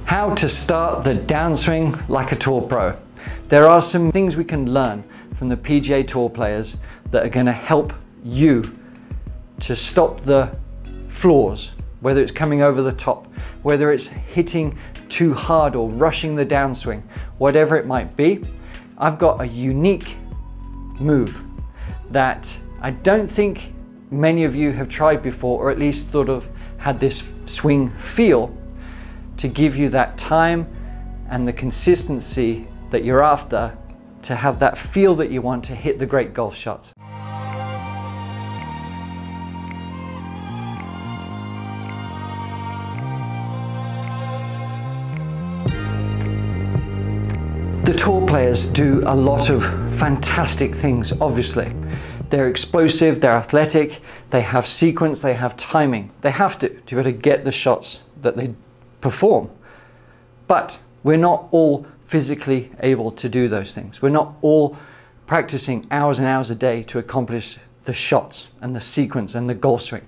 How to start the downswing like a tour pro. There are some things we can learn from the PGA Tour players that are going to help you to stop the flaws, whether it's coming over the top, whether it's hitting too hard or rushing the downswing, whatever it might be. I've got a unique move that I don't think many of you have tried before, or at least sort of had this swing feel, to give you that time and the consistency that you're after to have that feel that you want to hit the great golf shots. The tour players do a lot of fantastic things, obviously. They're explosive, they're athletic, they have sequence, they have timing. They have to be able to get the shots that they perform. But we're not all physically able to do those things. We're not all practicing hours and hours a day to accomplish the shots and the sequence and the golf swing.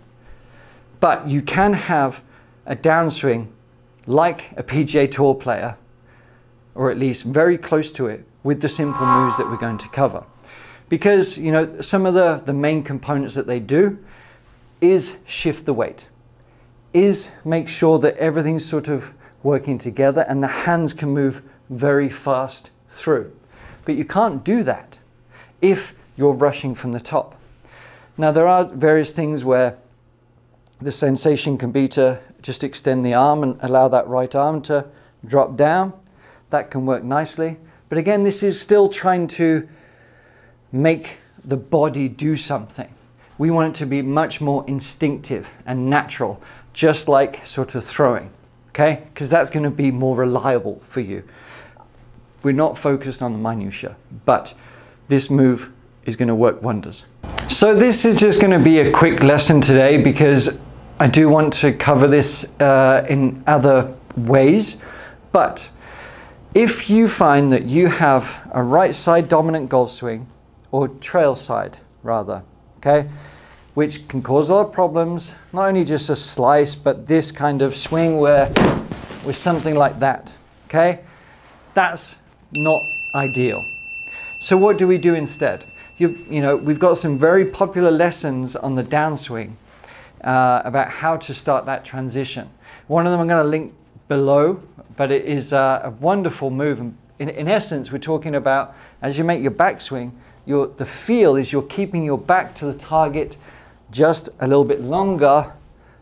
But you can have a downswing like a PGA Tour player, or at least very close to it, with the simple moves that we're going to cover. Because, you know, some of the main components that they do is shift the weight, is make sure that everything's sort of working together and the hands can move very fast through. But you can't do that if you're rushing from the top. Now, there are various things where the sensation can be to just extend the arm and allow that right arm to drop down. That can work nicely. But again, this is still trying to make the body do something. We want it to be much more instinctive and natural, just like sort of throwing, okay? Because that's going to be more reliable for you. We're not focused on the minutiae, but this move is going to work wonders. So this is just going to be a quick lesson today, because I do want to cover this in other ways. But if you find that you have a right side dominant golf swing, or trail side rather, okay, which can cause a lot of problems, not only just a slice, but this kind of swing where with something like that, okay, that's not ideal. So what do we do instead? You know, we've got some very popular lessons on the downswing about how to start that transition. One of them I'm going to link below, but it is a wonderful move. In essence, we're talking about, as you make your backswing, the feel is you're keeping your back to the target just a little bit longer,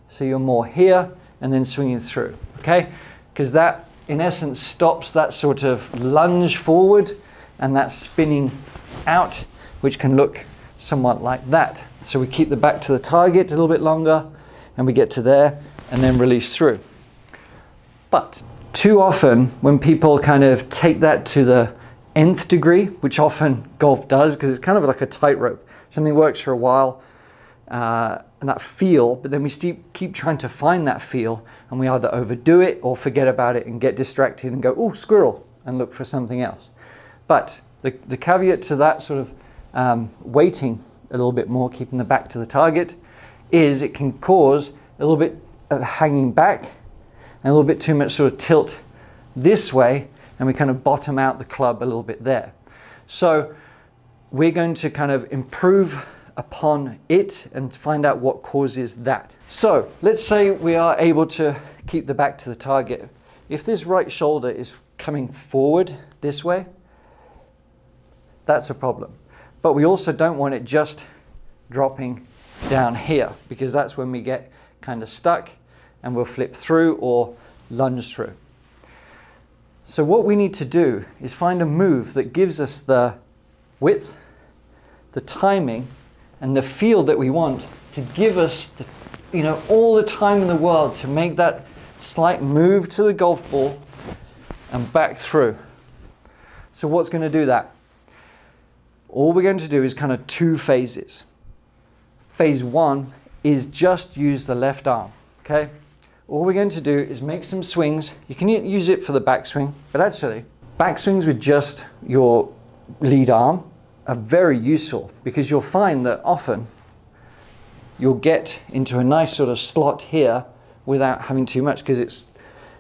so you're more here and then swinging through, okay? Because that, in essence, stops that sort of lunge forward and that spinning out, which can look somewhat like that. So we keep the back to the target a little bit longer, and we get to there and then release through. But too often, when people kind of take that to the nth degree, which often golf does, because it's kind of like a tightrope. Something works for a while, and that feel, but then we keep trying to find that feel, and we either overdo it or forget about it and get distracted and go, oh, squirrel, and look for something else. But the caveat to that sort of waiting a little bit more, keeping the back to the target, is it can cause a little bit of hanging back and a little bit too much sort of tilt this way, and we kind of bottom out the club a little bit there. So we're going to kind of improve upon it and find out what causes that. So let's say we are able to keep the back to the target. If this right shoulder is coming forward this way, that's a problem. But we also don't want it just dropping down here, because that's when we get kind of stuck and we'll flip through or lunge through. So what we need to do is find a move that gives us the width, the timing, and the feel that we want to give us all the time in the world to make that slight move to the golf ball and back through. So what's going to do that? All we're going to do is kind of two phases. Phase one is just use the left arm, okay? All we're going to do is make some swings. You can use it for the backswing, but actually, backswings with just your lead arm are very useful, because you'll find that often you'll get into a nice sort of slot here without having too much, because it's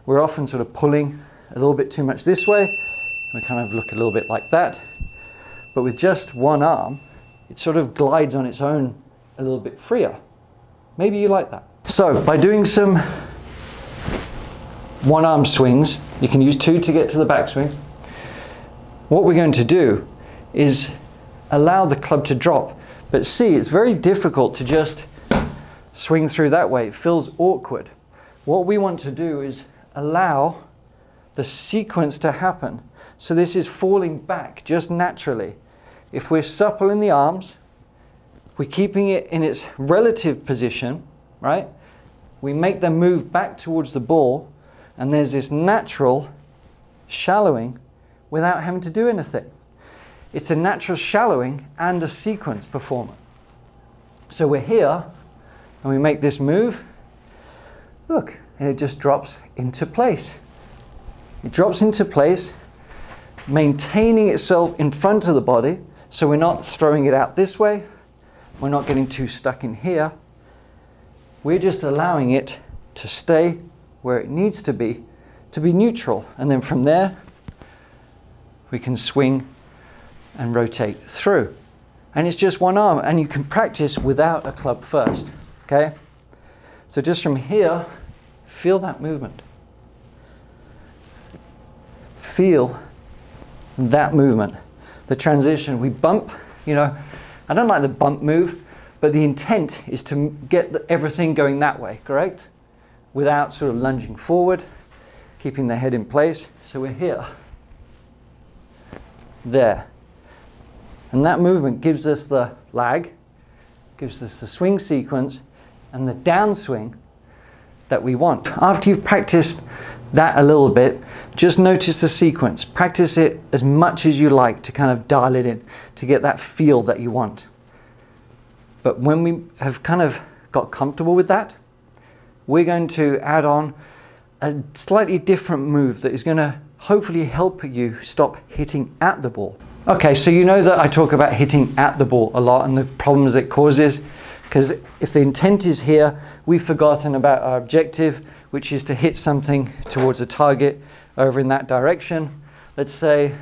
we're often sort of pulling a little bit too much this way. We kind of look a little bit like that. But with just one arm, it sort of glides on its own a little bit freer. Maybe you like that. So by doing some one arm swings, you can use two to get to the backswing. What we're going to do is allow the club to drop. But see, it's very difficult to just swing through that way. It feels awkward. What we want to do is allow the sequence to happen. So this is falling back just naturally. If we're supple in the arms, we're keeping it in its relative position, right? We make them move back towards the ball, and there's this natural shallowing without having to do anything. It's a natural shallowing and a sequence performance. So we're here, and we make this move. Look, and it just drops into place. It drops into place, maintaining itself in front of the body, so we're not throwing it out this way. We're not getting too stuck in here. We're just allowing it to stay where it needs to be neutral. And then from there, we can swing and rotate through. And it's just one arm, and you can practice without a club first, okay? So just from here, feel that movement. Feel that movement. The transition, we bump, you know, I don't like the bump move, but the intent is to get everything going that way, correct? Without sort of lunging forward, keeping the head in place. So we're here, there. And that movement gives us the lag, gives us the swing sequence, and the downswing that we want. After you've practiced that a little bit, just notice the sequence. Practice it as much as you like to kind of dial it in, to get that feel that you want. But when we have kind of got comfortable with that, we're going to add on a slightly different move that is going to hopefully help you stop hitting at the ball. Okay, so you know that I talk about hitting at the ball a lot and the problems it causes, because if the intent is here, we've forgotten about our objective, which is to hit something towards a target over in that direction. Let's say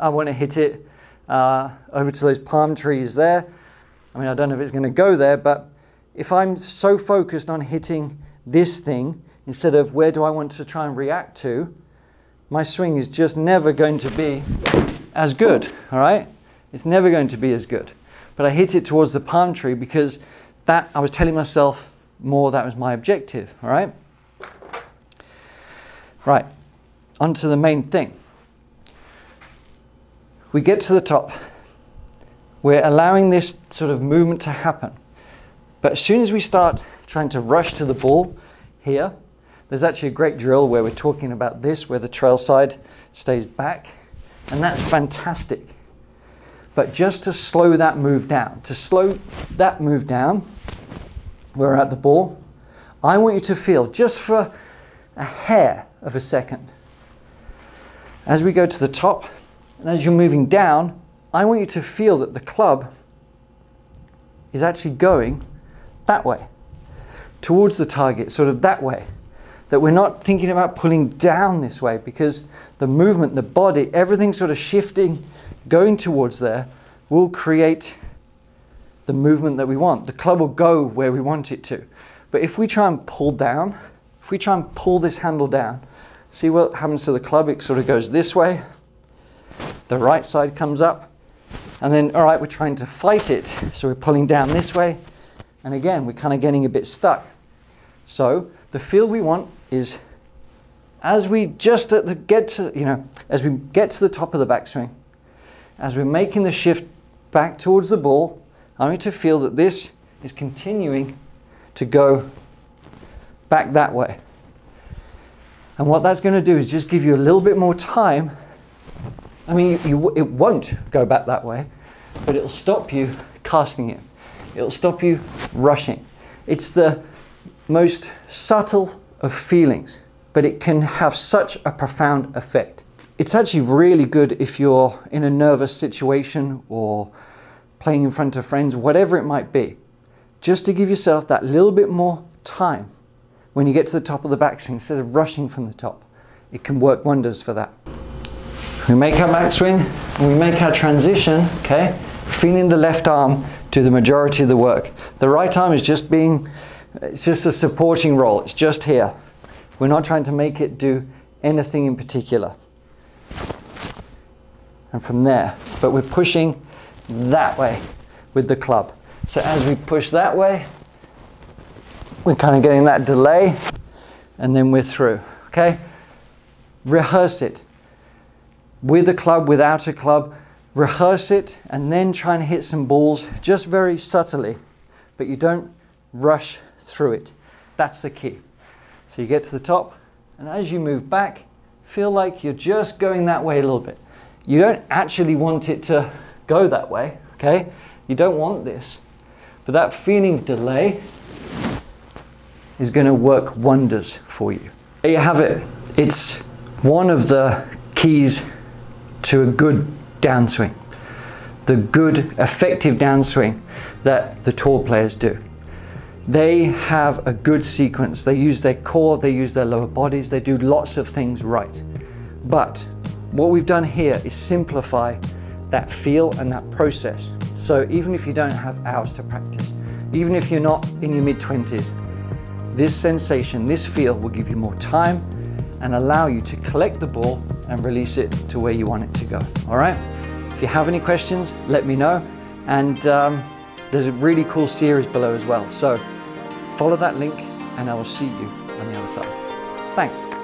I want to hit it over to those palm trees there. I mean, I don't know if it's going to go there, but if I'm so focused on hitting this thing instead of where do I want to try and react to, my swing is just never going to be as good, all right? It's never going to be as good. But I hit it towards the palm tree because that, I was telling myself more that was my objective, all right? Right, on to the main thing. We get to the top. We're allowing this sort of movement to happen. But as soon as we start trying to rush to the ball here, there's actually a great drill where we're talking about this, where the trail side stays back. And that's fantastic. But just to slow that move down, where we're at the ball, I want you to feel just for a hair of a second. As we go to the top, and as you're moving down, I want you to feel that the club is actually going that way, towards the target, sort of that way. That we're not thinking about pulling down this way, because the movement, the body, everything sort of shifting, going towards there, will create the movement that we want. The club will go where we want it to. But if we try and pull down, if we try and pull this handle down, see what happens to the club? It sort of goes this way. The right side comes up. And then, all right, we're trying to fight it. So we're pulling down this way. And again, we're kind of getting a bit stuck. So the feel we want is as we just get to the top of the backswing, as we're making the shift back towards the ball, I want you to feel that this is continuing to go back that way. And what that's going to do is just give you a little bit more time. I mean, it won't go back that way, but it'll stop you casting it. It'll stop you rushing. It's the most subtle of feelings, but it can have such a profound effect. It's actually really good if you're in a nervous situation or playing in front of friends, whatever it might be, just to give yourself that little bit more time when you get to the top of the backswing instead of rushing from the top. it can work wonders for that. We make our backswing, and we make our transition, okay? Feeling the left arm do the majority of the work. The right arm is just it's just a supporting role. It's just here. We're not trying to make it do anything in particular. And from there, but we're pushing that way with the club. So as we push that way, we're kind of getting that delay, and then we're through, okay? Rehearse it. With a club, without a club, rehearse it, and then try and hit some balls just very subtly, but you don't rush through it. That's the key. So you get to the top, and as you move back, feel like you're just going that way a little bit. You don't actually want it to go that way, okay? You don't want this. But that feeling of delay is going to work wonders for you. There you have it. It's one of the keys to a good downswing. The good, effective downswing that the tour players do. They have a good sequence. They use their core, they use their lower bodies, they do lots of things right. But what we've done here is simplify that feel and that process. So even if you don't have hours to practice, even if you're not in your mid-20s, this sensation, this feel will give you more time and allow you to collect the ball and release it to where you want it to go. All right? If you have any questions, let me know. And there's a really cool series below as well. So follow that link and I will see you on the other side. Thanks.